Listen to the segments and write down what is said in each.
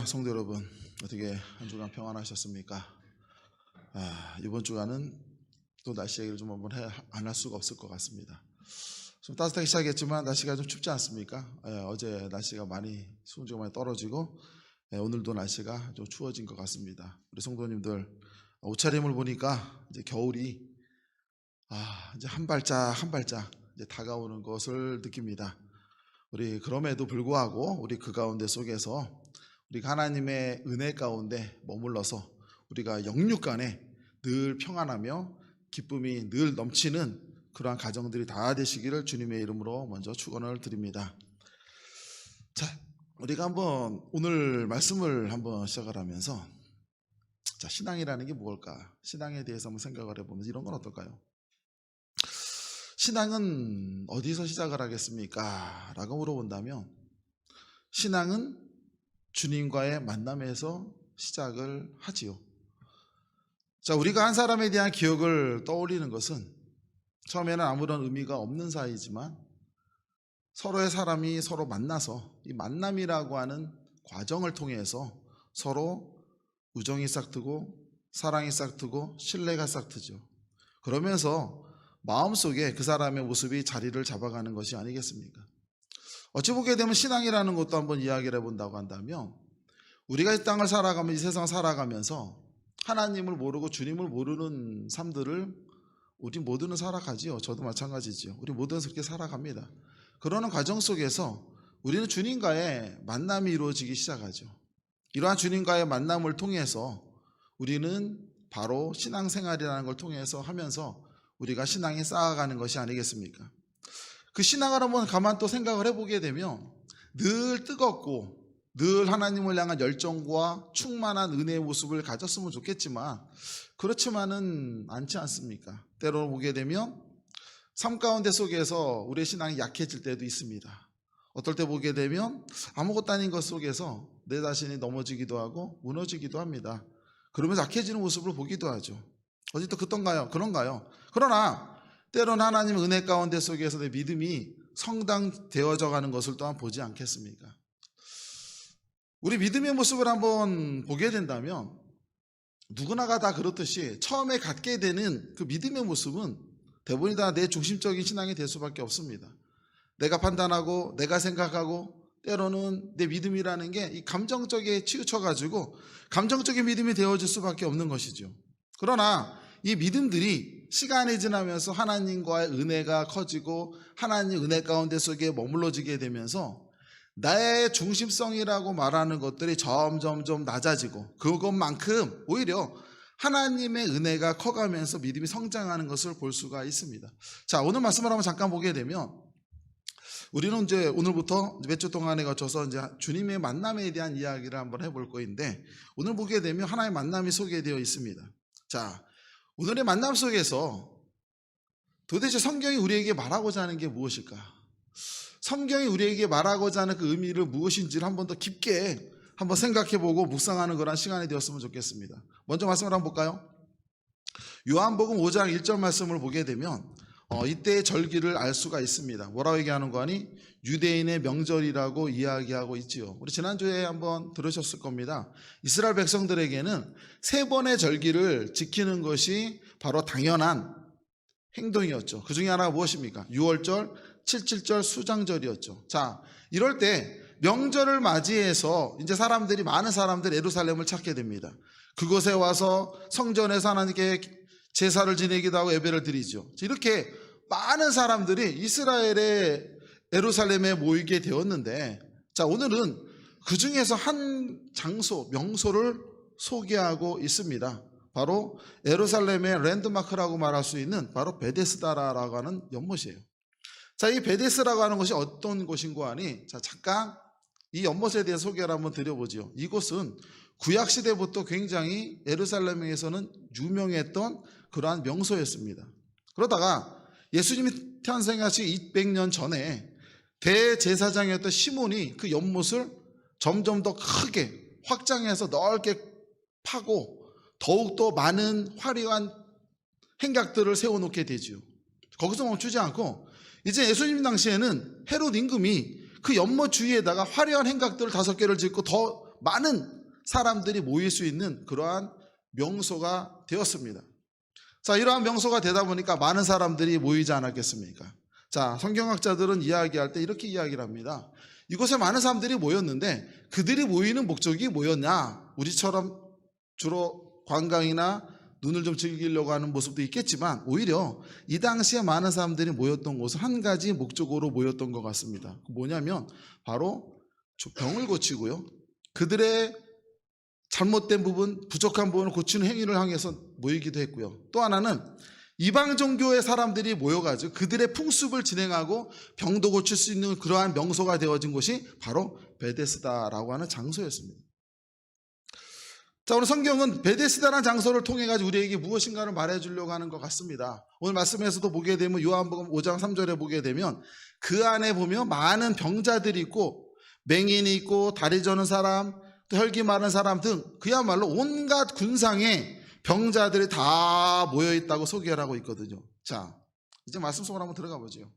성도 여러분, 어떻게 한 주간 평안하셨습니까? 이번 주간은 또 날씨 얘기를 좀 한번 안 할 수가 없을 것 같습니다. 좀 따뜻하게 시작했지만 날씨가 좀 춥지 않습니까? 어제 날씨가 수온지가 많이 떨어지고 오늘도 날씨가 좀 추워진 것 같습니다. 우리 성도님들 옷차림을 보니까 이제 겨울이 이제 한 발짝 이제 다가오는 것을 느낍니다. 우리 그럼에도 불구하고 우리 그 가운데 속에서 우리가 하나님의 은혜 가운데 머물러서 우리가 영육간에 늘 평안하며 기쁨이 늘 넘치는 그러한 가정들이 다 되시기를 주님의 이름으로 먼저 축원을 드립니다. 자, 우리가 한번 오늘 말씀을 한번 시작을 하면서 신앙이라는 게 무엇일까? 신앙에 대해서 한번 생각을 해보면 이런 건 어떨까요? 신앙은 어디서 시작을 하겠습니까? 라고 물어본다면 신앙은 주님과의 만남에서 시작을 하지요. 자, 우리가 한 사람에 대한 기억을 떠올리는 것은 처음에는 아무런 의미가 없는 사이지만 서로의 사람이 서로 만나서 이 만남이라고 하는 과정을 통해서 서로 우정이 싹트고 사랑이 싹트고 신뢰가 싹트죠. 그러면서 마음속에 그 사람의 모습이 자리를 잡아가는 것이 아니겠습니까? 어찌 보게 되면 신앙이라는 것도 한번 이야기를 해본다고 한다면 우리가 이 땅을 살아가면 이 세상을 살아가면서 하나님을 모르고 주님을 모르는 삶들을 우리 모두는 살아가지요. 저도 마찬가지지요. 우리 모두는 그렇게 살아갑니다. 그러는 과정 속에서 우리는 주님과의 만남이 이루어지기 시작하죠. 이러한 주님과의 만남을 통해서 우리는 바로 신앙생활이라는 걸 통해서 하면서 우리가 신앙이 쌓아가는 것이 아니겠습니까? 그 신앙을 한번 가만 또 생각을 해보게 되면 늘 뜨겁고 늘 하나님을 향한 열정과 충만한 은혜의 모습을 가졌으면 좋겠지만 그렇지만은 않지 않습니까? 때로 보게 되면 삶 가운데 속에서 우리의 신앙이 약해질 때도 있습니다. 어떨 때 보게 되면 아무것도 아닌 것 속에서 내 자신이 넘어지기도 하고 무너지기도 합니다. 그러면서 약해지는 모습을 보기도 하죠. 어디 또 그런가요? 그러나 때로는 하나님의 은혜 가운데 속에서 내 믿음이 성장되어져 가는 것을 또한 보지 않겠습니까? 우리 믿음의 모습을 한번 보게 된다면 누구나가 다 그렇듯이 처음에 갖게 되는 그 믿음의 모습은 대부분이 다 내 중심적인 신앙이 될 수밖에 없습니다. 내가 판단하고 내가 생각하고 때로는 내 믿음이라는 게 이 감정적에 치우쳐가지고 감정적인 믿음이 되어질 수밖에 없는 것이죠. 그러나 이 믿음들이 시간이 지나면서 하나님과의 은혜가 커지고 하나님 은혜 가운데 속에 머물러지게 되면서 나의 중심성이라고 말하는 것들이 점점 낮아지고 그것만큼 오히려 하나님의 은혜가 커가면서 믿음이 성장하는 것을 볼 수가 있습니다. 자, 오늘 말씀을 한번 잠깐 보게 되면 우리는 이제 오늘부터 몇 주 동안에 거쳐서 이제 주님의 만남에 대한 이야기를 한번 해볼 거인데 오늘 보게 되면 하나의 만남이 소개되어 있습니다. 자, 오늘의 만남 속에서 도대체 성경이 우리에게 말하고자 하는 게 무엇일까? 성경이 우리에게 말하고자 하는 그 의미를 무엇인지를 한번 더 깊게 한번 생각해보고 묵상하는 그런 시간이 되었으면 좋겠습니다. 먼저 말씀을 한번 볼까요? 요한복음 5장 1절 말씀을 보게 되면 이때의 절기를 알 수가 있습니다. 뭐라고 얘기하는 거 아니? 유대인의 명절이라고 이야기하고 있지요. 우리 지난주에 한번 들으셨을 겁니다. 이스라엘 백성들에게는 3번의 절기를 지키는 것이 바로 당연한 행동이었죠. 그 중에 하나가 무엇입니까? 6월절, 7.7절 수장절이었죠. 자, 이럴 때 명절을 맞이해서 이제 많은 사람들이 예루살렘을 찾게 됩니다. 그곳에 와서 성전에서 하나님께 제사를 지내기도 하고 예배를 드리죠. 이렇게 많은 사람들이 이스라엘의 예루살렘에 모이게 되었는데, 자, 오늘은 그 중에서 한 명소를 소개하고 있습니다. 바로 예루살렘의 랜드마크라고 말할 수 있는 바로 베데스다라고 하는 연못이에요. 자, 이 베데스라고 하는 것이 어떤 곳인고 하니, 자, 잠깐 이 연못에 대해 소개를 한번 드려보죠. 이곳은 구약시대부터 굉장히 예루살렘에서는 유명했던 그러한 명소였습니다. 그러다가 예수님이 탄생하시기 200년 전에 대제사장이었던 시몬이 그 연못을 점점 더 크게 확장해서 넓게 파고 더욱더 많은 화려한 행각들을 세워놓게 되지요. 거기서 멈추지 않고 이제 예수님 당시에는 헤롯 임금이 그 연못 주위에다가 화려한 행각들을 5개를 짓고 더 많은 사람들이 모일 수 있는 그러한 명소가 되었습니다. 자, 이러한 명소가 되다 보니까 많은 사람들이 모이지 않았겠습니까? 자, 성경학자들은 이야기할 때 이렇게 이야기를 합니다. 이곳에 많은 사람들이 모였는데 그들이 모이는 목적이 뭐였냐? 우리처럼 주로 관광이나 눈을 좀 즐기려고 하는 모습도 있겠지만 오히려 이 당시에 많은 사람들이 모였던 곳은 한 가지 목적으로 모였던 것 같습니다. 뭐냐면 바로 병을 고치고요. 그들의 잘못된 부분, 부족한 부분을 고치는 행위를 향해서 모이기도 했고요. 또 하나는 이방 종교의 사람들이 모여가지고 그들의 풍습을 진행하고 병도 고칠 수 있는 그러한 명소가 되어진 곳이 바로 베데스다라고 하는 장소였습니다. 자, 오늘 성경은 베데스다라는 장소를 통해 가지고 우리에게 무엇인가를 말해주려고 하는 것 같습니다. 오늘 말씀에서도 보게 되면 요한복음 5장 3절에 보게 되면 그 안에 보면 많은 병자들이 있고 맹인이 있고 다리 저는 사람, 또 혈기 마른 사람 등 그야말로 온갖 군상의 병자들이 다 모여있다고 소개를 하고 있거든요. 자, 이제 말씀 속으로 한번 들어가 보죠.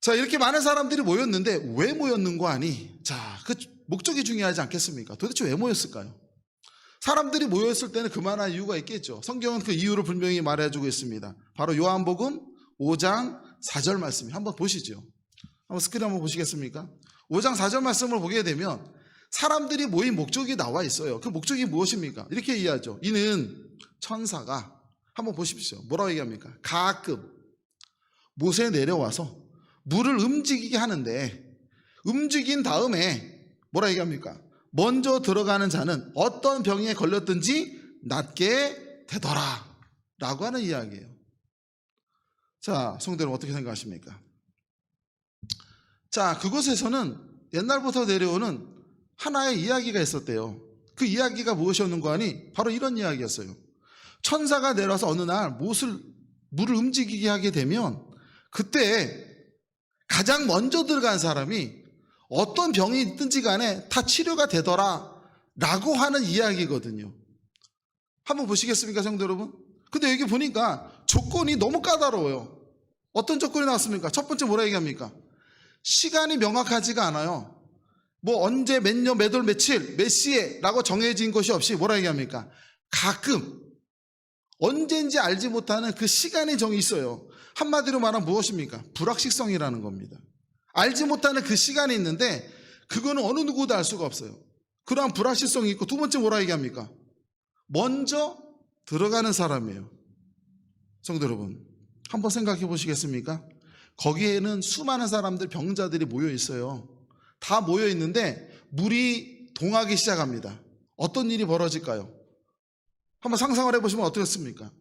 자, 이렇게 많은 사람들이 모였는데 왜 모였는고 하니? 자, 그 목적이 중요하지 않겠습니까? 도대체 왜 모였을까요? 사람들이 모였을 때는 그만한 이유가 있겠죠. 성경은 그 이유를 분명히 말해주고 있습니다. 바로 요한복음 5장 4절 말씀이 한번 보시죠. 한번 스크린 한번 보시겠습니까? 5장 4절 말씀을 보게 되면 사람들이 모인 목적이 나와 있어요. 그 목적이 무엇입니까? 이렇게 이해하죠. 이는 천사가 한번 보십시오. 뭐라고 얘기합니까? 가끔 못에 내려와서 물을 움직이게 하는데 움직인 다음에 뭐라 얘기합니까? 먼저 들어가는 자는 어떤 병에 걸렸든지 낫게 되더라 라고 하는 이야기예요. 자, 성도 여러분 어떻게 생각하십니까? 자, 그곳에서는 옛날부터 내려오는 하나의 이야기가 있었대요. 그 이야기가 무엇이었는가 하니 바로 이런 이야기였어요. 천사가 내려와서 어느 날 물을 움직이게 하게 되면 그때 가장 먼저 들어간 사람이 어떤 병이 있든지 간에 다 치료가 되더라 라고 하는 이야기거든요. 한번 보시겠습니까, 성도 여러분? 근데 여기 보니까 조건이 너무 까다로워요. 어떤 조건이 나왔습니까? 첫 번째 뭐라 얘기합니까? 시간이 명확하지가 않아요. 뭐 언제 몇 년 몇 월 며칠 몇 시에 라고 정해진 것이 없이 뭐라 얘기합니까? 가끔 언제인지 알지 못하는 그 시간이 정이 있어요. 한마디로 말하면 무엇입니까? 불확실성이라는 겁니다. 알지 못하는 그 시간이 있는데 그거는 어느 누구도 알 수가 없어요. 그러한 불확실성이 있고 두 번째 뭐라 얘기합니까? 먼저 들어가는 사람이에요. 성도 여러분 한번 생각해 보시겠습니까? 거기에는 수많은 사람들 병자들이 모여 있어요. 다 모여 있는데 물이 동하기 시작합니다. 어떤 일이 벌어질까요? 한번 상상을 해보시면 어떻겠습니까?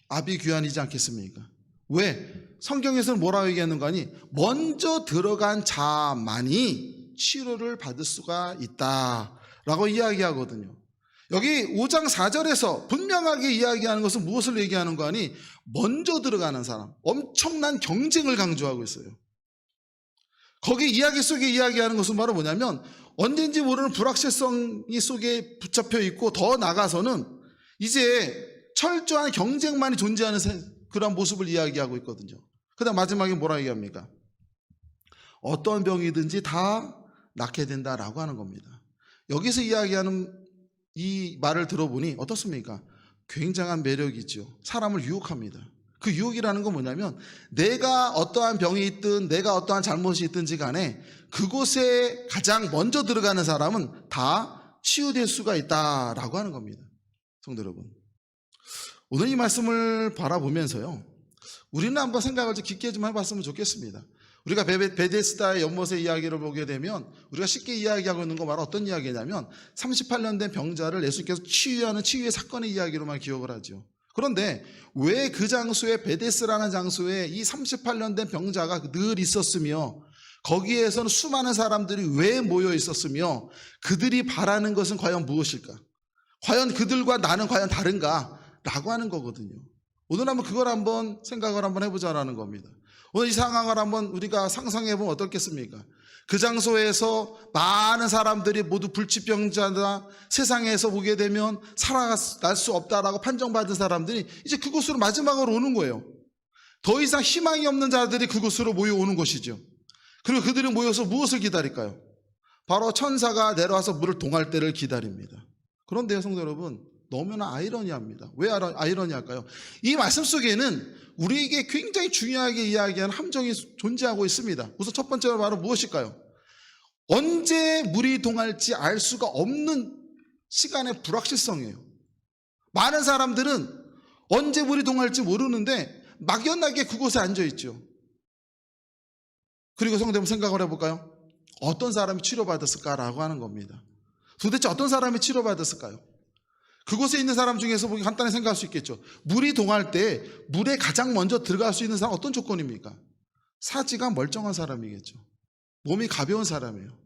아비규환이지 않겠습니까? 왜? 성경에서는 뭐라고 얘기하는 거 아니? 먼저 들어간 자만이 치료를 받을 수가 있다라고 이야기하거든요. 여기 5장 4절에서 분명하게 이야기하는 것은 무엇을 얘기하는 거 아니? 먼저 들어가는 사람, 엄청난 경쟁을 강조하고 있어요. 거기 이야기 속에 이야기하는 것은 바로 뭐냐면 언젠지 모르는 불확실성이 속에 붙잡혀 있고 더 나가서는 이제 철저한 경쟁만이 존재하는 그런 모습을 이야기하고 있거든요. 그 다음 마지막에 뭐라 얘기합니까? 어떤 병이든지 다 낫게 된다라고 하는 겁니다. 여기서 이야기하는 이 말을 들어보니 어떻습니까? 굉장한 매력이죠. 사람을 유혹합니다. 그 유혹이라는 건 뭐냐면 내가 어떠한 병이 있든 내가 어떠한 잘못이 있든지 간에 그곳에 가장 먼저 들어가는 사람은 다 치유될 수가 있다라고 하는 겁니다. 성도 여러분 오늘 이 말씀을 바라보면서요 우리는 한번 생각을 좀 깊게 좀 해봤으면 좋겠습니다. 우리가 베데스다의 연못의 이야기를 보게 되면 우리가 쉽게 이야기하고 있는 거 바로 어떤 이야기냐면 38년 된 병자를 예수께서 치유하는 치유의 사건의 이야기로만 기억을 하죠. 그런데 왜 그 장소에 베데스라는 장소에 이 38년 된 병자가 늘 있었으며 거기에서는 수많은 사람들이 왜 모여 있었으며 그들이 바라는 것은 과연 무엇일까? 과연 그들과 나는 과연 다른가? 라고 하는 거거든요. 오늘 한번 그걸 한번 생각을 한번 해보자라는 겁니다. 오늘 이 상황을 한번 우리가 상상해 보면 어떻겠습니까? 그 장소에서 많은 사람들이 모두 불치병자나 세상에서 보게 되면 살아날 수 없다라고 판정받은 사람들이 이제 그곳으로 마지막으로 오는 거예요. 더 이상 희망이 없는 자들이 그곳으로 모여오는 것이죠. 그리고 그들이 모여서 무엇을 기다릴까요? 바로 천사가 내려와서 물을 동할 때를 기다립니다. 그런데요, 성도 여러분, 너무나 아이러니합니다. 왜 아이러니할까요? 이 말씀 속에는 우리에게 굉장히 중요하게 이야기하는 함정이 존재하고 있습니다. 우선 첫 번째로 바로 무엇일까요? 언제 물이 동할지 알 수가 없는 시간의 불확실성이에요. 많은 사람들은 언제 물이 동할지 모르는데 막연하게 그곳에 앉아있죠. 그리고 성도 여러분, 생각을 해볼까요? 어떤 사람이 치료받았을까라고 하는 겁니다. 도대체 어떤 사람이 치료받았을까요? 그곳에 있는 사람 중에서 보기 간단히 생각할 수 있겠죠. 물이 동할 때 물에 가장 먼저 들어갈 수 있는 사람 어떤 조건입니까? 사지가 멀쩡한 사람이겠죠. 몸이 가벼운 사람이에요.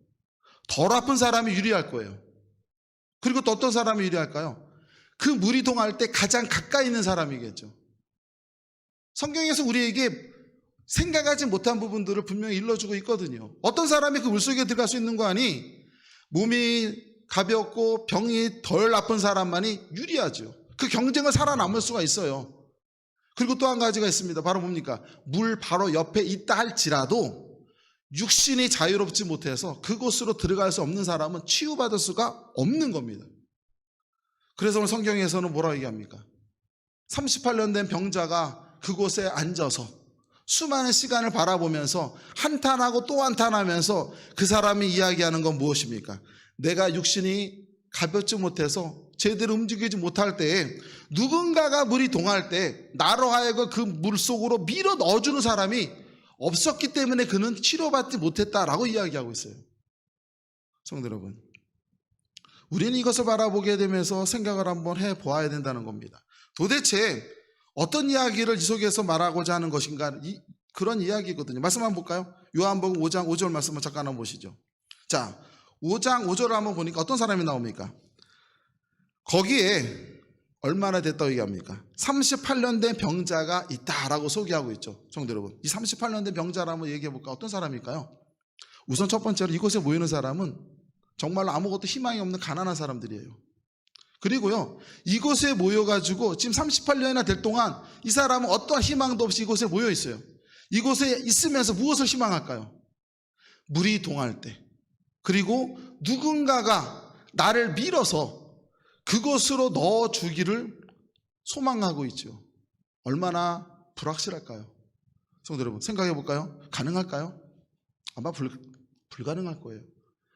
덜 아픈 사람이 유리할 거예요. 그리고 또 어떤 사람이 유리할까요? 그 물이 동할 때 가장 가까이 있는 사람이겠죠. 성경에서 우리에게 생각하지 못한 부분들을 분명히 일러주고 있거든요. 어떤 사람이 그 물속에 들어갈 수 있는 거 아니? 몸이 가볍고 병이 덜 아픈 사람만이 유리하죠. 그 경쟁을 살아남을 수가 있어요. 그리고 또 한 가지가 있습니다. 바로 뭡니까? 물 바로 옆에 있다 할지라도 육신이 자유롭지 못해서 그곳으로 들어갈 수 없는 사람은 치유받을 수가 없는 겁니다. 그래서 오늘 성경에서는 뭐라고 얘기합니까? 38년 된 병자가 그곳에 앉아서 수많은 시간을 바라보면서 한탄하고 또 한탄하면서 그 사람이 이야기하는 건 무엇입니까? 내가 육신이 가볍지 못해서 제대로 움직이지 못할 때에 누군가가 물이 동할 때 나로 하여금 그 물 속으로 밀어 넣어주는 사람이 없었기 때문에 그는 치료받지 못했다라고 이야기하고 있어요. 성도 여러분, 우리는 이것을 바라보게 되면서 생각을 한번 해보아야 된다는 겁니다. 도대체 어떤 이야기를 이 속에서 말하고자 하는 것인가, 그런 이야기거든요. 말씀 한번 볼까요? 요한복음 5장 5절 말씀을 잠깐 한번 보시죠. 자, 5장 5절을 한번 보니까 어떤 사람이 나옵니까? 거기에 얼마나 됐다고 얘기합니까? 38년 된 병자가 있다라고 소개하고 있죠. 성도 여러분, 이 38년 된 병자를 한번 얘기해 볼까? 어떤 사람일까요? 우선 첫 번째로 이곳에 모이는 사람은 정말로 아무것도 희망이 없는 가난한 사람들이에요. 그리고요, 이곳에 모여가지고 지금 38년이나 될 동안 이 사람은 어떠한 희망도 없이 이곳에 모여 있어요. 이곳에 있으면서 무엇을 희망할까요? 물이 동할 때, 그리고 누군가가 나를 밀어서 그곳으로 넣어주기를 소망하고 있죠. 얼마나 불확실할까요? 성도 여러분, 생각해 볼까요? 가능할까요? 아마 불가능할 거예요.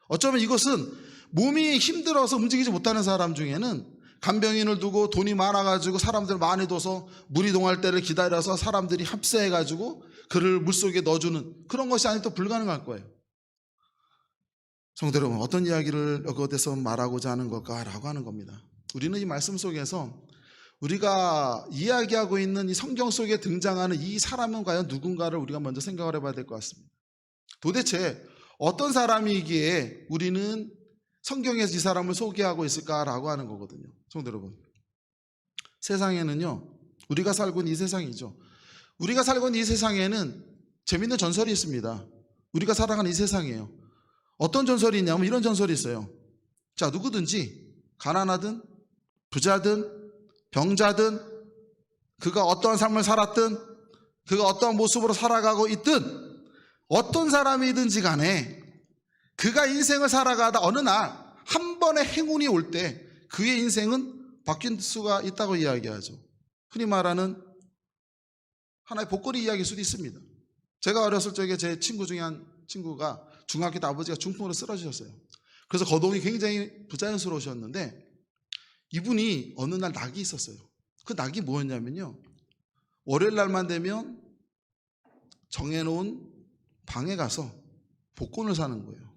어쩌면 이것은 몸이 힘들어서 움직이지 못하는 사람 중에는 간병인을 두고 돈이 많아가지고 사람들 많이 둬서 물이 동할 때를 기다려서 사람들이 합세해가지고 그를 물속에 넣어주는 그런 것이 아니면 또 불가능할 거예요. 성도 여러분, 어떤 이야기를 그것에서 말하고자 하는 걸까라고 하는 겁니다. 우리는 이 말씀 속에서 우리가 이야기하고 있는 이 성경 속에 등장하는 이 사람은 과연 누군가를 우리가 먼저 생각을 해봐야 될 것 같습니다. 도대체 어떤 사람이기에 우리는 성경에서 이 사람을 소개하고 있을까라고 하는 거거든요. 성도 여러분, 세상에는요, 우리가 살고 있는 이 세상이죠. 우리가 살고 있는 이 세상에는 재밌는 전설이 있습니다. 우리가 살아가는 이 세상이에요. 어떤 전설이 있냐면 이런 전설이 있어요. 자, 누구든지 가난하든 부자든 병자든 그가 어떠한 삶을 살았든 그가 어떠한 모습으로 살아가고 있든 어떤 사람이든지 간에 그가 인생을 살아가다 어느 날 한 번의 행운이 올 때 그의 인생은 바뀔 수가 있다고 이야기하죠. 흔히 말하는 하나의 복거리 이야기일 수도 있습니다. 제가 어렸을 적에 제 친구 중에 한 친구가 중학교 때 아버지가 중풍으로 쓰러지셨어요. 그래서 거동이 굉장히 부자연스러우셨는데 이분이 어느 날 낙이 있었어요. 그 낙이 뭐였냐면요, 월요일 날만 되면 정해놓은 방에 가서 복권을 사는 거예요.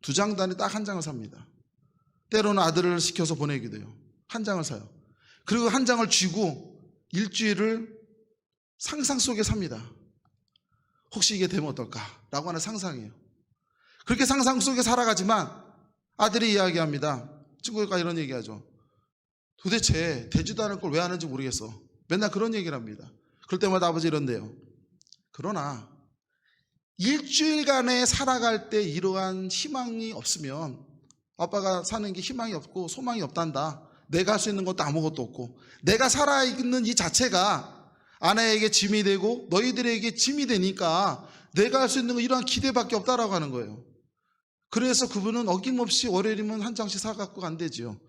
2장 단위 딱 한 장을 삽니다. 때로는 아들을 시켜서 보내기도 해요. 한 장을 사요. 그리고 한 장을 쥐고 일주일을 상상 속에 삽니다. 혹시 이게 되면 어떨까라고 하는 상상이에요. 그렇게 상상 속에 살아가지만 아들이 이야기합니다. 친구가 이런 얘기하죠. 도대체 되지도 않을 걸 왜 하는지 모르겠어. 맨날 그런 얘기를 합니다. 그럴 때마다 아버지 이런데요. 그러나 일주일간에 살아갈 때 이러한 희망이 없으면 아빠가 사는 게 희망이 없고 소망이 없단다. 내가 할 수 있는 것도 아무것도 없고 내가 살아있는 이 자체가 아내에게 짐이 되고 너희들에게 짐이 되니까 내가 할 수 있는 건 이러한 기대밖에 없다라고 하는 거예요. 그래서 그분은 어김없이 월요일이면 한 장씩 사갖고 간대지요.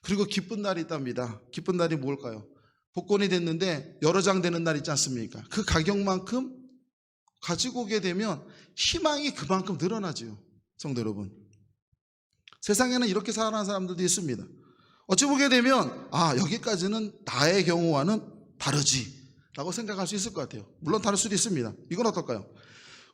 그리고 기쁜 날이 있답니다. 기쁜 날이 뭘까요? 복권이 됐는데 여러 장 되는 날 있지 않습니까? 그 가격만큼 가지고 오게 되면 희망이 그만큼 늘어나지요. 성도 여러분, 세상에는 이렇게 살아가는 사람들도 있습니다. 어찌 보게 되면 여기까지는 나의 경우와는 다르지 라고 생각할 수 있을 것 같아요. 물론 다를 수도 있습니다. 이건 어떨까요?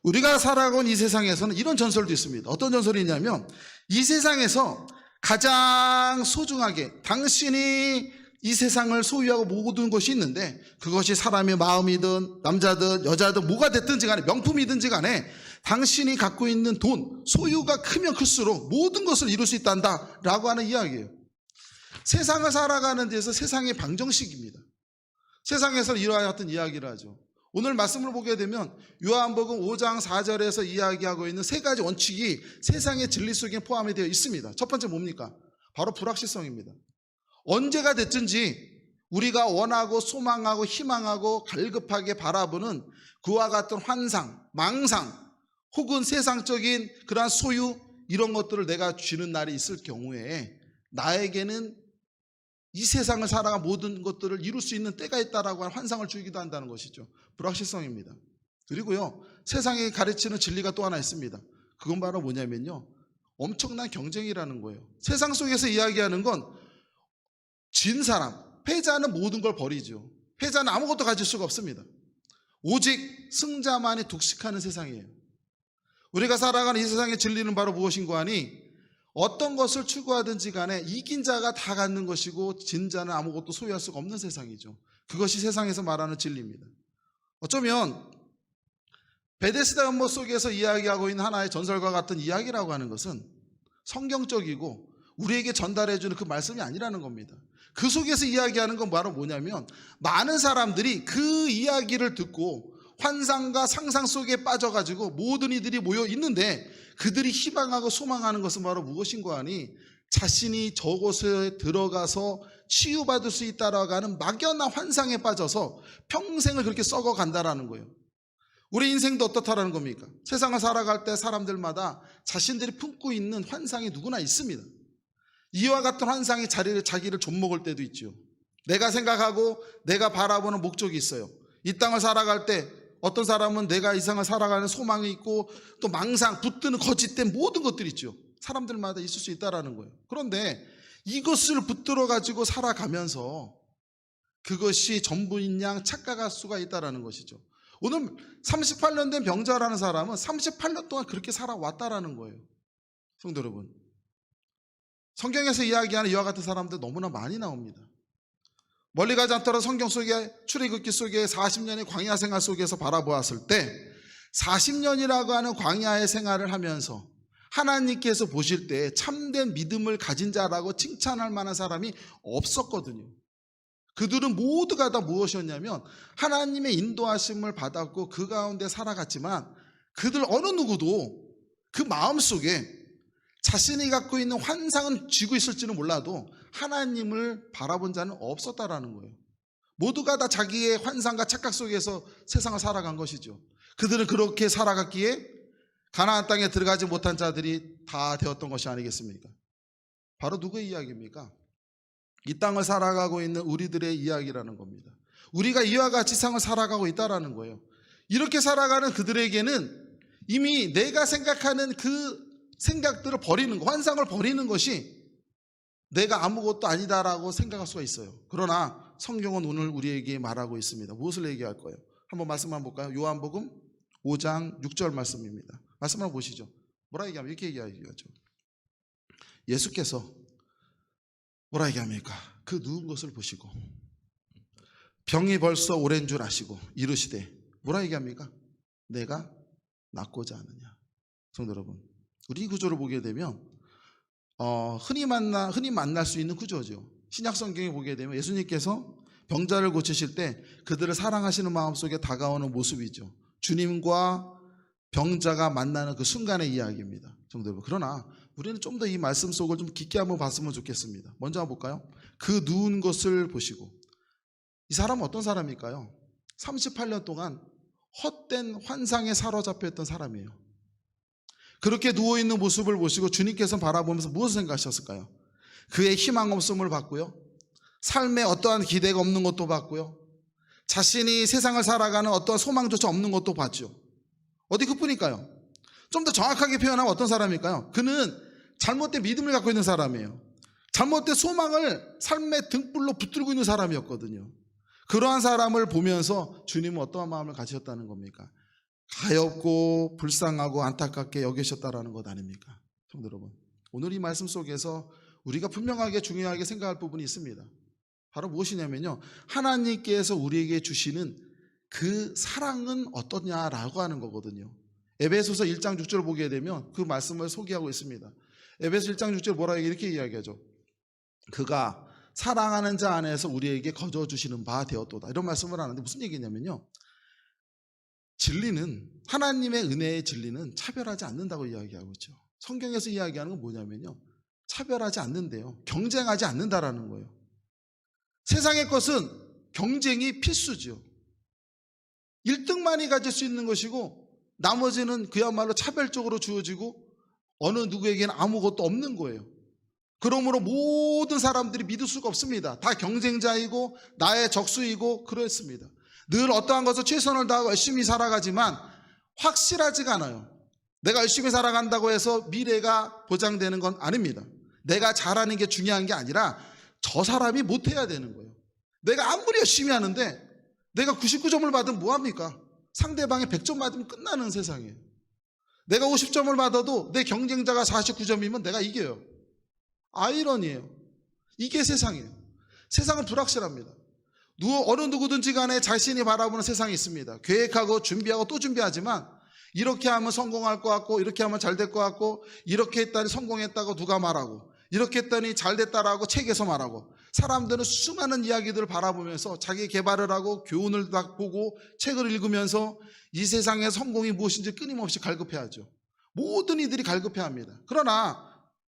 우리가 살아온 이 세상에서는 이런 전설도 있습니다. 어떤 전설이 있냐면, 이 세상에서 가장 소중하게 당신이 이 세상을 소유하고 모든 것이 있는데, 그것이 사람의 마음이든 남자든 여자든 뭐가 됐든지 간에, 명품이든지 간에 당신이 갖고 있는 돈, 소유가 크면 클수록 모든 것을 이룰 수 있단다 라고 하는 이야기예요. 세상을 살아가는 데서 세상의 방정식입니다. 세상에서 이와 같은 이야기를 하죠. 오늘 말씀을 보게 되면 요한복음 5장 4절에서 이야기하고 있는 세 가지 원칙이 세상의 진리 속에 포함이 되어 있습니다. 첫 번째 뭡니까? 바로 불확실성입니다. 언제가 됐든지 우리가 원하고 소망하고 희망하고 갈급하게 바라보는 그와 같은 환상, 망상 혹은 세상적인 그러한 소유, 이런 것들을 내가 쥐는 날이 있을 경우에 나에게는 이 세상을 살아가 모든 것들을 이룰 수 있는 때가 있다라고 하는 환상을 주기도 한다는 것이죠. 불확실성입니다. 그리고요, 세상에 가르치는 진리가 또 하나 있습니다. 그건 바로 뭐냐면요, 엄청난 경쟁이라는 거예요. 세상 속에서 이야기하는 건 진 사람, 패자는 모든 걸 버리죠. 패자는 아무것도 가질 수가 없습니다. 오직 승자만이 독식하는 세상이에요. 우리가 살아가는 이 세상의 진리는 바로 무엇인고 하니, 어떤 것을 추구하든지 간에 이긴 자가 다 갖는 것이고 진 자는 아무것도 소유할 수가 없는 세상이죠. 그것이 세상에서 말하는 진리입니다. 어쩌면 베데스다 연못 속에서 이야기하고 있는 하나의 전설과 같은 이야기라고 하는 것은 성경적이고 우리에게 전달해주는 그 말씀이 아니라는 겁니다. 그 속에서 이야기하는 건 바로 뭐냐면, 많은 사람들이 그 이야기를 듣고 환상과 상상 속에 빠져가지고 모든 이들이 모여 있는데, 그들이 희망하고 소망하는 것은 바로 무엇인고 하니, 자신이 저곳에 들어가서 치유받을 수 있다라고 하는 막연한 환상에 빠져서 평생을 그렇게 썩어간다라는 거예요. 우리 인생도 어떻다라는 겁니까? 세상을 살아갈 때 사람들마다 자신들이 품고 있는 환상이 누구나 있습니다. 이와 같은 환상이 자기를 좀먹을 때도 있죠. 내가 생각하고 내가 바라보는 목적이 있어요. 이 땅을 살아갈 때 어떤 사람은 내가 이 세상을 살아가는 소망이 있고, 또 망상, 붙드는 거짓된 모든 것들이 있죠. 사람들마다 있을 수 있다라는 거예요. 그런데 이것을 붙들어 가지고 살아가면서 그것이 전부인 양 착각할 수가 있다라는 것이죠. 오늘 38년 된 병자라는 사람은 38년 동안 그렇게 살아왔다라는 거예요. 성도 여러분, 성경에서 이야기하는 이와 같은 사람들 너무나 많이 나옵니다. 멀리 가지 않더라도 성경 속에, 출애굽기 속에 40년의 광야 생활 속에서 바라보았을 때 40년이라고 하는 광야의 생활을 하면서 하나님께서 보실 때 참된 믿음을 가진 자라고 칭찬할 만한 사람이 없었거든요. 그들은 모두가 다 무엇이었냐면, 하나님의 인도하심을 받았고 그 가운데 살아갔지만, 그들 어느 누구도 그 마음속에 자신이 갖고 있는 환상은 쥐고 있을지는 몰라도 하나님을 바라본 자는 없었다라는 거예요. 모두가 다 자기의 환상과 착각 속에서 세상을 살아간 것이죠. 그들은 그렇게 살아갔기에 가나안 땅에 들어가지 못한 자들이 다 되었던 것이 아니겠습니까? 바로 누구의 이야기입니까? 이 땅을 살아가고 있는 우리들의 이야기라는 겁니다. 우리가 이와 같이 세상을 살아가고 있다라는 거예요. 이렇게 살아가는 그들에게는 이미 내가 생각하는 그 생각들을 버리는 것, 환상을 버리는 것이 내가 아무것도 아니다라고 생각할 수가 있어요. 그러나 성경은 오늘 우리에게 말하고 있습니다. 무엇을 얘기할 거예요? 한번 말씀 한번 볼까요? 요한복음 5장 6절 말씀입니다. 말씀 한번 보시죠. 뭐라 얘기하면 이렇게 얘기하죠. 예수께서 뭐라 얘기합니까? 그 누운 것을 보시고 병이 벌써 오랜 줄 아시고 이르시되 뭐라 얘기합니까? 내가 낫고자 하느냐. 성도 여러분, 우리 이 구조를 보게 되면 흔히 만날 수 있는 구조죠. 신약 성경에 보게 되면 예수님께서 병자를 고치실 때 그들을 사랑하시는 마음속에 다가오는 모습이죠. 주님과 병자가 만나는 그 순간의 이야기입니다. 성도 여러분, 그러나 우리는 좀 더 이 말씀 속을 좀 깊게 한번 봤으면 좋겠습니다. 먼저 한번 볼까요? 그 누운 것을 보시고. 이 사람은 어떤 사람일까요? 38년 동안 헛된 환상에 사로잡혀 있던 사람이에요. 그렇게 누워있는 모습을 보시고 주님께서 바라보면서 무엇을 생각하셨을까요? 그의 희망 없음을 봤고요, 삶에 어떠한 기대가 없는 것도 봤고요, 자신이 세상을 살아가는 어떠한 소망조차 없는 것도 봤죠. 어디 그뿐일까요? 좀 더 정확하게 표현하면 어떤 사람일까요? 그는 잘못된 믿음을 갖고 있는 사람이에요. 잘못된 소망을 삶의 등불로 붙들고 있는 사람이었거든요. 그러한 사람을 보면서 주님은 어떠한 마음을 가지셨다는 겁니까? 가엾고 불쌍하고 안타깝게 여기셨다라는 것 아닙니까? 성도 여러분, 오늘 이 말씀 속에서 우리가 분명하게 중요하게 생각할 부분이 있습니다. 바로 무엇이냐면요, 하나님께서 우리에게 주시는 그 사랑은 어떠냐라고 하는 거거든요. 에베소서 1장 6절을 보게 되면 그 말씀을 소개하고 있습니다. 에베소 1장 6절 뭐라고 이렇게 이야기하죠. 그가 사랑하는 자 안에서 우리에게 거저주시는 바 되었도다, 이런 말씀을 하는데 무슨 얘기냐면요, 진리는, 하나님의 은혜의 진리는 차별하지 않는다고 이야기하고 있죠. 성경에서 이야기하는 건 뭐냐면요, 차별하지 않는데요, 경쟁하지 않는다라는 거예요. 세상의 것은 경쟁이 필수죠. 1등만이 가질 수 있는 것이고 나머지는 그야말로 차별적으로 주어지고 어느 누구에게는 아무것도 없는 거예요. 그러므로 모든 사람들이 믿을 수가 없습니다. 다 경쟁자이고 나의 적수이고 그렇습니다. 늘 어떠한 것을 최선을 다하고 열심히 살아가지만 확실하지가 않아요. 내가 열심히 살아간다고 해서 미래가 보장되는 건 아닙니다. 내가 잘하는 게 중요한 게 아니라 저 사람이 못해야 되는 거예요. 내가 아무리 열심히 하는데 내가 99점을 받으면 뭐합니까? 상대방이 100점 받으면 끝나는 세상이에요. 내가 50점을 받아도 내 경쟁자가 49점이면 내가 이겨요. 아이러니예요. 이게 세상이에요. 세상은 불확실합니다. 어느 누구든지 간에 자신이 바라보는 세상이 있습니다. 계획하고 준비하고 또 준비하지만 이렇게 하면 성공할 것 같고, 이렇게 하면 잘 될 것 같고, 이렇게 했더니 성공했다고 누가 말하고, 이렇게 했더니 잘 됐다라고 책에서 말하고, 사람들은 수많은 이야기들을 바라보면서 자기 개발을 하고 교훈을 딱 보고 책을 읽으면서 이 세상의 성공이 무엇인지 끊임없이 갈급해하죠. 모든 이들이 갈급해합니다. 그러나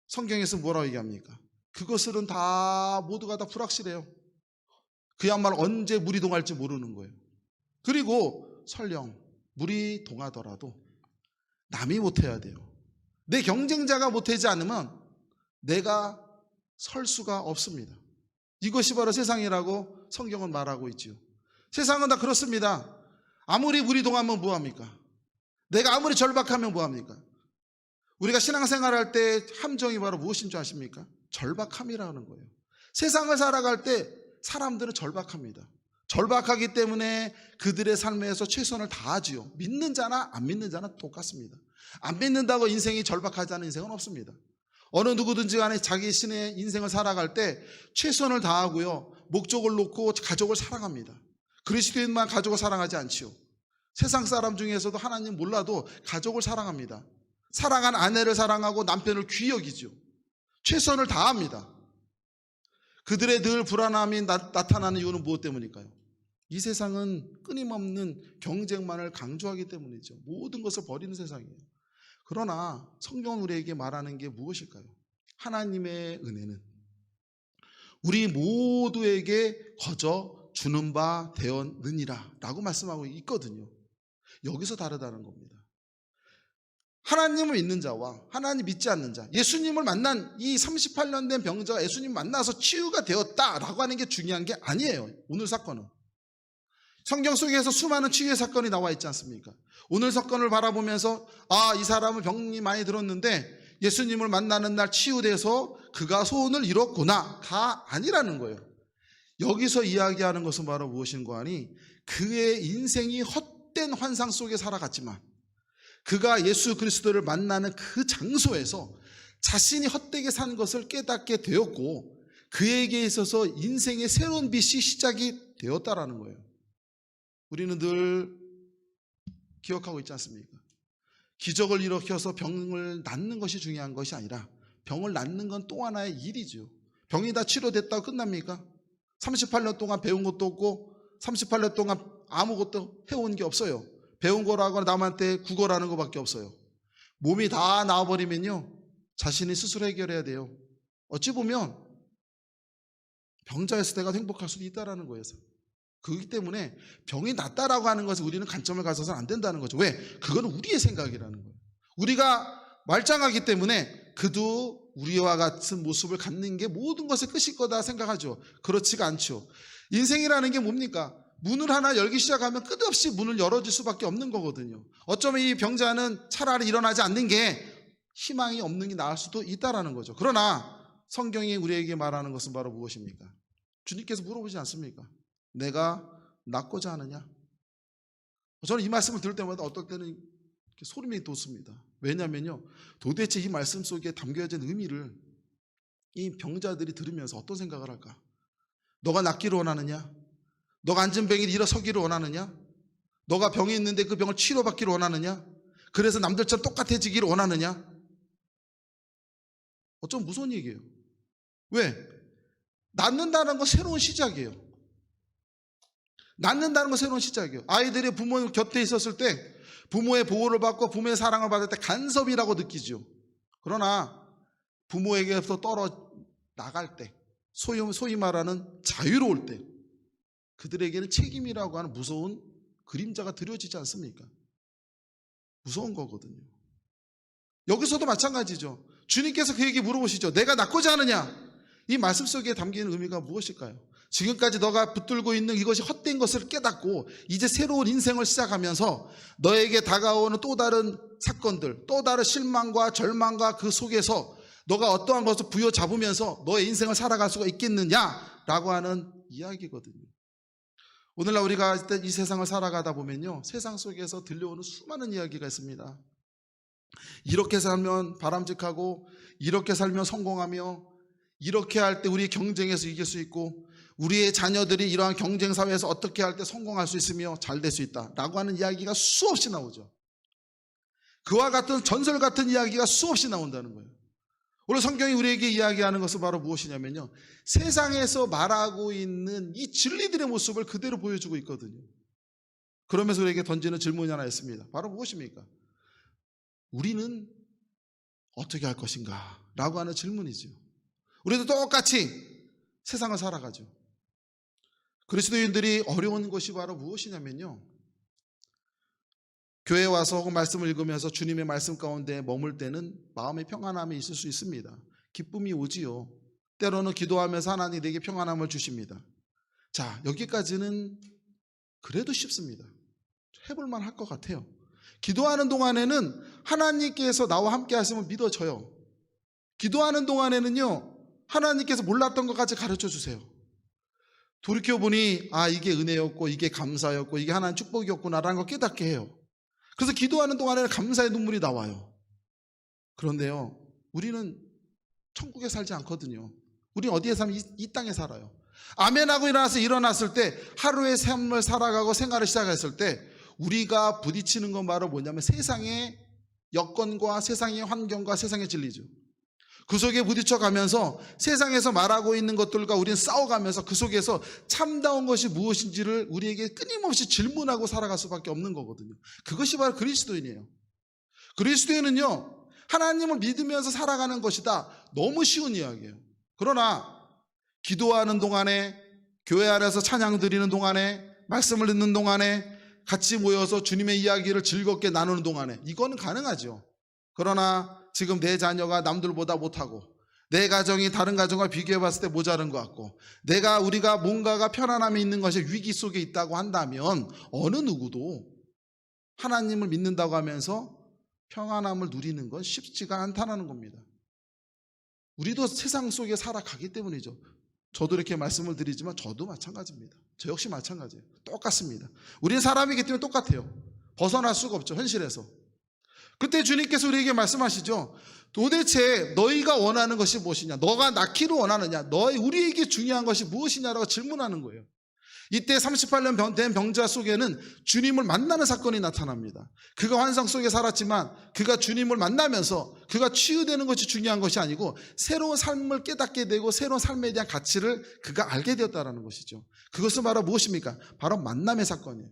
성경에서 뭐라고 얘기합니까? 그것들은 다 모두가 다 불확실해요. 그야말로 언제 물이 동할지 모르는 거예요. 그리고 설령 물이 동하더라도 남이 못해야 돼요. 내 경쟁자가 못하지 않으면 내가 설 수가 없습니다. 이것이 바로 세상이라고 성경은 말하고 있지요. 세상은 다 그렇습니다. 아무리 물이 동하면 뭐합니까? 내가 아무리 절박하면 뭐합니까? 우리가 신앙생활할 때 함정이 바로 무엇인 줄 아십니까? 절박함이라는 거예요. 세상을 살아갈 때 사람들은 절박합니다. 절박하기 때문에 그들의 삶에서 최선을 다하지요. 믿는 자나 안 믿는 자나 똑같습니다. 안 믿는다고 인생이 절박하지 않은 인생은 없습니다. 어느 누구든지 간에 자기 신의 인생을 살아갈 때 최선을 다하고요, 목적을 놓고 가족을 사랑합니다. 그리스도인만 가족을 사랑하지 않지요. 세상 사람 중에서도 하나님 몰라도 가족을 사랑합니다. 사랑한 아내를 사랑하고 남편을 귀히 여기죠. 최선을 다합니다. 그들의 늘 불안함이 나타나는 이유는 무엇 때문일까요? 이 세상은 끊임없는 경쟁만을 강조하기 때문이죠. 모든 것을 버리는 세상이에요. 그러나 성경은 우리에게 말하는 게 무엇일까요? 하나님의 은혜는 우리 모두에게 거저 주는 바 되었느니라 라고 말씀하고 있거든요. 여기서 다르다는 겁니다. 하나님을 믿는 자와 하나님 믿지 않는 자, 예수님을 만난 이 38년 된 병자가 예수님 만나서 치유가 되었다라고 하는 게 중요한 게 아니에요. 오늘 사건은 성경 속에서 수많은 치유의 사건이 나와 있지 않습니까? 오늘 사건을 바라보면서 이 사람은 병이 많이 들었는데 예수님을 만나는 날 치유돼서 그가 소원을 이뤘구나가 아니라는 거예요. 여기서 이야기하는 것은 바로 무엇인가 하니 그의 인생이 헛된 환상 속에 살아갔지만 그가 예수 그리스도를 만나는 그 장소에서 자신이 헛되게 산 것을 깨닫게 되었고 그에게 있어서 인생의 새로운 빛이 시작이 되었다라는 거예요. 우리는 늘 기억하고 있지 않습니까? 기적을 일으켜서 병을 낫는 것이 중요한 것이 아니라 병을 낫는 건 또 하나의 일이죠. 병이 다 치료됐다고 끝납니까? 38년 동안 배운 것도 없고 38년 동안 아무것도 해온 게 없어요. 배운 거라고 남한테 구걸하는 것밖에 없어요. 몸이 다 나와버리면요 자신이 스스로 해결해야 돼요. 어찌 보면 병자였을 때가 행복할 수도 있다는 거예요. 그렇기 때문에 병이 낫다라고 하는 것을 우리는 관점을 가져서는 안 된다는 거죠. 왜? 그건 우리의 생각이라는 거예요. 우리가 말짱하기 때문에 그도 우리와 같은 모습을 갖는 게 모든 것의 끝일 거다 생각하죠. 그렇지가 않죠. 인생이라는 게 뭡니까? 문을 하나 열기 시작하면 끝없이 문을 열어줄 수밖에 없는 거거든요. 어쩌면 이 병자는 차라리 일어나지 않는 게 희망이 없는 게 나을 수도 있다라는 거죠. 그러나 성경이 우리에게 말하는 것은 바로 무엇입니까? 주님께서 물어보지 않습니까? 내가 낫고자 하느냐? 저는 이 말씀을 들을 때마다 어떨 때는 소름이 돋습니다. 왜냐하면요, 도대체 이 말씀 속에 담겨진 의미를 이 병자들이 들으면서 어떤 생각을 할까? 너가 낫기를 원하느냐? 너가 앉은 병이 일어서기를 원하느냐? 너가 병이 있는데 그 병을 치료받기를 원하느냐? 그래서 남들처럼 똑같아지기를 원하느냐? 어쩜 무서운 얘기예요. 왜? 낫는다는 건 새로운 시작이에요. 낫는다는 건 새로운 시작이에요. 아이들이 부모 곁에 있었을 때 부모의 보호를 받고 부모의 사랑을 받을 때 간섭이라고 느끼죠. 그러나 부모에게서 떨어 나갈 때, 소위 말하는 자유로울 때 그들에게는 책임이라고 하는 무서운 그림자가 드려지지 않습니까? 무서운 거거든요. 여기서도 마찬가지죠. 주님께서 그에게 물어보시죠. 내가 낫고자 하느냐? 이 말씀 속에 담기는 의미가 무엇일까요? 지금까지 너가 붙들고 있는 이것이 헛된 것을 깨닫고 이제 새로운 인생을 시작하면서 너에게 다가오는 또 다른 사건들, 또 다른 실망과 절망과 그 속에서 너가 어떠한 것을 부여잡으면서 너의 인생을 살아갈 수가 있겠느냐라고 하는 이야기거든요. 오늘날 우리가 이 세상을 살아가다 보면요, 세상 속에서 들려오는 수많은 이야기가 있습니다. 이렇게 살면 바람직하고, 이렇게 살면 성공하며, 이렇게 할 때 우리 경쟁에서 이길 수 있고, 우리의 자녀들이 이러한 경쟁 사회에서 어떻게 할 때 성공할 수 있으며 잘 될 수 있다라고 하는 이야기가 수없이 나오죠. 그와 같은 전설 같은 이야기가 수없이 나온다는 거예요. 오늘 성경이 우리에게 이야기하는 것은 바로 무엇이냐면요, 세상에서 말하고 있는 이 진리들의 모습을 그대로 보여주고 있거든요. 그러면서 우리에게 던지는 질문이 하나 있습니다. 바로 무엇입니까? 우리는 어떻게 할 것인가? 라고 하는 질문이죠. 우리도 똑같이 세상을 살아가죠. 그리스도인들이 어려운 것이 바로 무엇이냐면요, 교회에 와서 혹은 말씀을 읽으면서 주님의 말씀 가운데 머물 때는 마음의 평안함이 있을 수 있습니다. 기쁨이 오지요. 때로는 기도하면서 하나님 내게 평안함을 주십니다. 자, 여기까지는 그래도 쉽습니다. 해볼만 할 것 같아요. 기도하는 동안에는 하나님께서 나와 함께 하시면 믿어져요. 기도하는 동안에는요, 하나님께서 몰랐던 것까지 가르쳐 주세요. 돌이켜보니 이게 은혜였고 이게 감사였고 이게 하나님 축복이었구나라는 걸 깨닫게 해요. 그래서 기도하는 동안에는 감사의 눈물이 나와요. 그런데요, 우리는 천국에 살지 않거든요. 우리는 어디에 살면 이 땅에 살아요. 아멘하고 일어났을 때 하루의 삶을 살아가고 생활을 시작했을 때 우리가 부딪히는 건 바로 뭐냐면 세상의 여건과 세상의 환경과 세상의 진리죠. 그 속에 부딪혀가면서 세상에서 말하고 있는 것들과 우리는 싸워가면서 그 속에서 참다운 것이 무엇인지를 우리에게 끊임없이 질문하고 살아갈 수밖에 없는 거거든요. 그것이 바로 그리스도인이에요. 그리스도인은요, 하나님을 믿으면서 살아가는 것이다. 너무 쉬운 이야기예요. 그러나 기도하는 동안에, 교회 안에서 찬양 드리는 동안에, 말씀을 듣는 동안에, 같이 모여서 주님의 이야기를 즐겁게 나누는 동안에 이거는 가능하죠. 그러나 지금 내 자녀가 남들보다 못하고, 내 가정이 다른 가정과 비교해 봤을 때 모자른 것 같고, 우리가 뭔가가 편안함이 있는 것이 위기 속에 있다고 한다면 어느 누구도 하나님을 믿는다고 하면서 평안함을 누리는 건 쉽지가 않다는 겁니다. 우리도 세상 속에 살아가기 때문이죠. 저도 이렇게 말씀을 드리지만 저도 마찬가지입니다. 저 역시 마찬가지예요. 똑같습니다. 우리는 사람이기 때문에 똑같아요. 벗어날 수가 없죠, 현실에서. 그때 주님께서 우리에게 말씀하시죠. 도대체 너희가 원하는 것이 무엇이냐? 너가 낳기를 원하느냐? 우리에게 중요한 것이 무엇이냐라고 질문하는 거예요. 이때 38년 된 병자 속에는 주님을 만나는 사건이 나타납니다. 그가 환상 속에 살았지만 그가 주님을 만나면서 그가 치유되는 것이 중요한 것이 아니고 새로운 삶을 깨닫게 되고 새로운 삶에 대한 가치를 그가 알게 되었다는 것이죠. 그것은 바로 무엇입니까? 바로 만남의 사건이에요.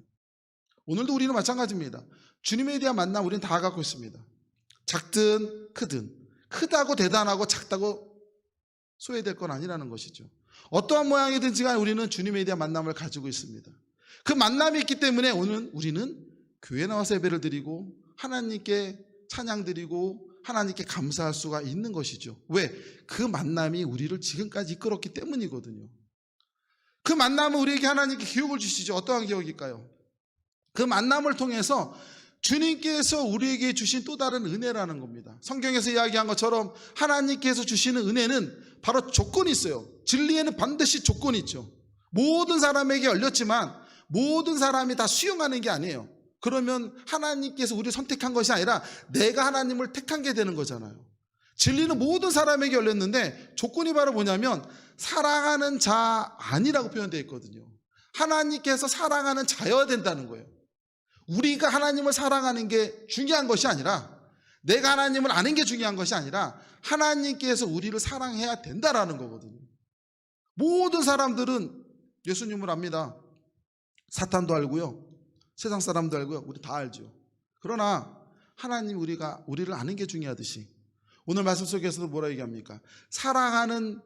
오늘도 우리는 마찬가지입니다. 주님에 대한 만남 우리는 다 갖고 있습니다. 작든 크든, 크다고 대단하고 작다고 소외될 건 아니라는 것이죠. 어떠한 모양이든지 간에 우리는 주님에 대한 만남을 가지고 있습니다. 그 만남이 있기 때문에 오늘 우리는 교회 나와서 예배를 드리고 하나님께 찬양 드리고 하나님께 감사할 수가 있는 것이죠. 왜? 그 만남이 우리를 지금까지 이끌었기 때문이거든요. 그 만남은 우리에게 하나님께 기억을 주시죠. 어떠한 기억일까요? 그 만남을 통해서 주님께서 우리에게 주신 또 다른 은혜라는 겁니다. 성경에서 이야기한 것처럼 하나님께서 주시는 은혜는 바로 조건이 있어요. 진리에는 반드시 조건이 있죠. 모든 사람에게 열렸지만 모든 사람이 다 수용하는 게 아니에요. 그러면 하나님께서 우리를 선택한 것이 아니라 내가 하나님을 택한 게 되는 거잖아요. 진리는 모든 사람에게 열렸는데 조건이 바로 뭐냐면 사랑하는 자 아니라고 표현되어 있거든요. 하나님께서 사랑하는 자여야 된다는 거예요. 우리가 하나님을 사랑하는 게 중요한 것이 아니라 내가 하나님을 아는 게 중요한 것이 아니라 하나님께서 우리를 사랑해야 된다라는 거거든요. 모든 사람들은 예수님을 압니다. 사탄도 알고요. 세상 사람도 알고요. 우리 다 알죠. 그러나 하나님 우리를 아는 게 중요하듯이 오늘 말씀 속에서도 뭐라 얘기합니까? 사랑하는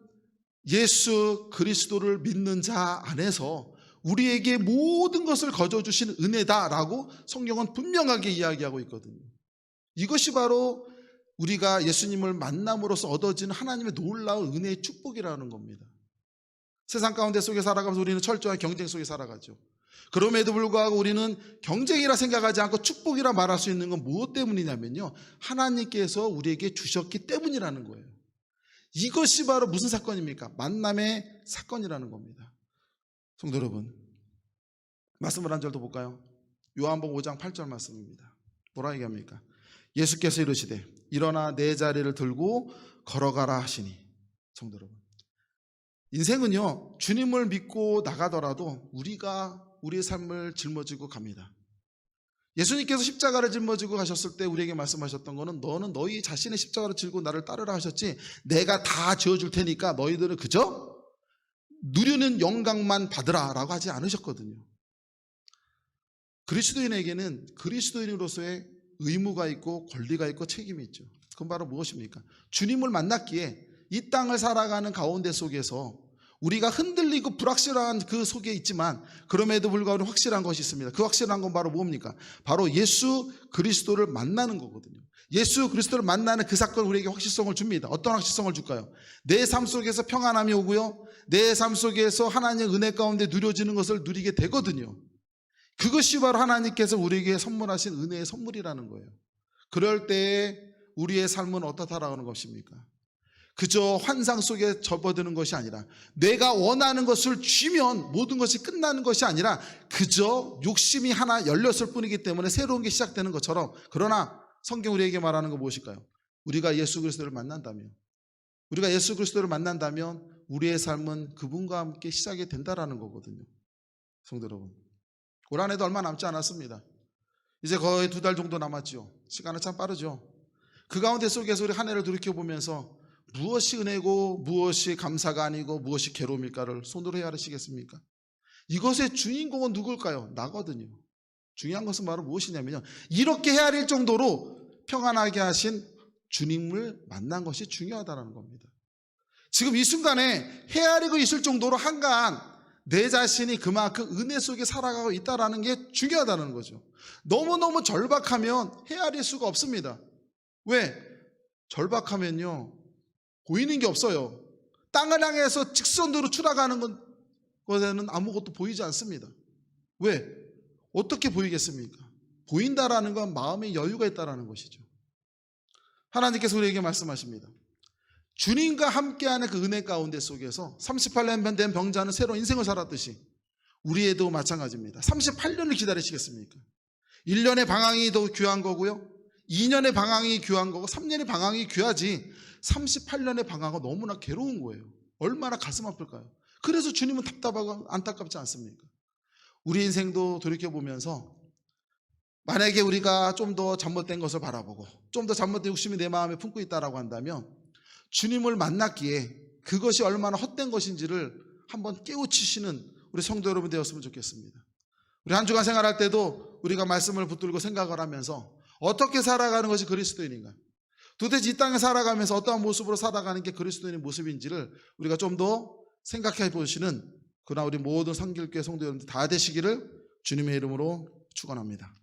예수 그리스도를 믿는 자 안에서 우리에게 모든 것을 거저주신 은혜다라고 성경은 분명하게 이야기하고 있거든요. 이것이 바로 우리가 예수님을 만남으로써 얻어지는 하나님의 놀라운 은혜의 축복이라는 겁니다. 세상 가운데 속에 살아가면서 우리는 철저한 경쟁 속에 살아가죠. 그럼에도 불구하고 우리는 경쟁이라 생각하지 않고 축복이라 말할 수 있는 건 무엇 때문이냐면요, 하나님께서 우리에게 주셨기 때문이라는 거예요. 이것이 바로 무슨 사건입니까? 만남의 사건이라는 겁니다. 성도 여러분, 말씀을 한 절 더 볼까요? 요한복음 5장 8절 말씀입니다. 뭐라 얘기합니까? 예수께서 이르시되 일어나 내 자리를 들고 걸어가라 하시니. 성도 여러분, 인생은요 주님을 믿고 나가더라도 우리가 우리의 삶을 짊어지고 갑니다. 예수님께서 십자가를 짊어지고 가셨을 때 우리에게 말씀하셨던 거는 너는 너희 자신의 십자가를 지고 나를 따르라 하셨지 내가 다 지어줄 테니까 너희들은 그저 누리는 영광만 받으라 라고 하지 않으셨거든요. 그리스도인에게는 그리스도인으로서의 의무가 있고 권리가 있고 책임이 있죠. 그건 바로 무엇입니까? 주님을 만났기에 이 땅을 살아가는 가운데 속에서 우리가 흔들리고 불확실한 그 속에 있지만 그럼에도 불구하고 확실한 것이 있습니다. 그 확실한 건 바로 뭡니까? 바로 예수 그리스도를 만나는 거거든요. 예수 그리스도를 만나는 그 사건은 우리에게 확실성을 줍니다. 어떤 확실성을 줄까요? 내 삶 속에서 평안함이 오고요, 내 삶 속에서 하나님의 은혜 가운데 누려지는 것을 누리게 되거든요. 그것이 바로 하나님께서 우리에게 선물하신 은혜의 선물이라는 거예요. 그럴 때에 우리의 삶은 어떻다라고 하는 것입니까? 그저 환상 속에 접어드는 것이 아니라 내가 원하는 것을 쥐면 모든 것이 끝나는 것이 아니라 그저 욕심이 하나 열렸을 뿐이기 때문에 새로운 게 시작되는 것처럼, 그러나 성경 우리에게 말하는 건 무엇일까요? 우리가 예수 그리스도를 만난다면 우리의 삶은 그분과 함께 시작이 된다라는 거거든요. 성도 여러분, 올 한 해도 얼마 남지 않았습니다. 이제 거의 2달 정도 남았죠. 시간은 참 빠르죠. 그 가운데 속에서 우리 한 해를 돌이켜보면서 무엇이 은혜고 무엇이 감사가 아니고 무엇이 괴로움일까를 손으로 헤아리시겠습니까? 이것의 주인공은 누굴까요? 나거든요. 중요한 것은 바로 무엇이냐면요, 이렇게 헤아릴 정도로 평안하게 하신 주님을 만난 것이 중요하다는 겁니다. 지금 이 순간에 헤아리고 있을 정도로 한가한 내 자신이 그만큼 은혜 속에 살아가고 있다는 게 중요하다는 거죠. 너무너무 절박하면 헤아릴 수가 없습니다. 왜? 절박하면요 보이는 게 없어요. 땅을 향해서 직선으로 추락하는 것에는 아무것도 보이지 않습니다. 왜? 어떻게 보이겠습니까? 보인다라는 건 마음의 여유가 있다라는 것이죠. 하나님께서 우리에게 말씀하십니다. 주님과 함께하는 그 은혜 가운데 속에서 38년 된 병자는 새로운 인생을 살았듯이 우리에도 마찬가지입니다. 38년을 기다리시겠습니까? 1년의 방황이 더 귀한 거고요, 2년의 방황이 귀한 거고 3년의 방황이 귀하지 38년의 방황은 너무나 괴로운 거예요. 얼마나 가슴 아플까요? 그래서 주님은 답답하고 안타깝지 않습니까? 우리 인생도 돌이켜보면서 만약에 우리가 좀 더 잘못된 것을 바라보고 좀 더 잘못된 욕심이 내 마음에 품고 있다라고 한다면 주님을 만났기에 그것이 얼마나 헛된 것인지를 한번 깨우치시는 우리 성도 여러분 되었으면 좋겠습니다. 우리 한 주간 생활할 때도 우리가 말씀을 붙들고 생각을 하면서 어떻게 살아가는 것이 그리스도인인가, 도대체 이 땅에 살아가면서 어떠한 모습으로 살아가는 게 그리스도인의 모습인지를 우리가 좀 더 생각해 보시는 그러나 우리 모든 성길교회 성도 여러분들 다 되시기를 주님의 이름으로 축원합니다.